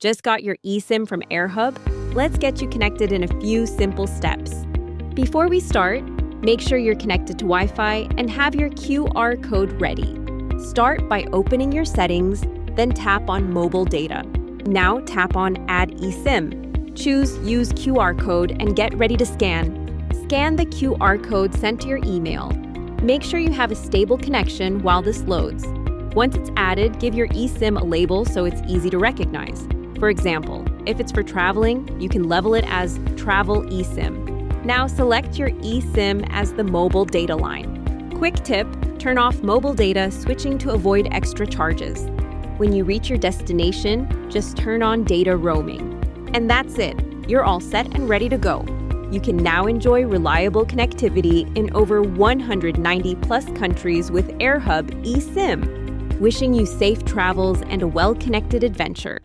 Just got your eSIM from Airhub? Let's get you connected in a few simple steps. Before we start, make sure you're connected to Wi-Fi and have your QR code ready. Start by opening your settings, then tap on Mobile Data. Now tap on Add eSIM. Choose Use QR Code and get ready to scan. Scan the QR code sent to your email. Make sure you have a stable connection while this loads. Once it's added, give your eSIM a label so it's easy to recognize. For example, if it's for traveling, you can label it as Travel eSIM. Now select your eSIM as the mobile data line. Quick tip, turn off mobile data switching to avoid extra charges. When you reach your destination, just turn on data roaming. And that's it, you're all set and ready to go. You can now enjoy reliable connectivity in over 190 plus countries with Airhub eSIM. Wishing you safe travels and a well-connected adventure.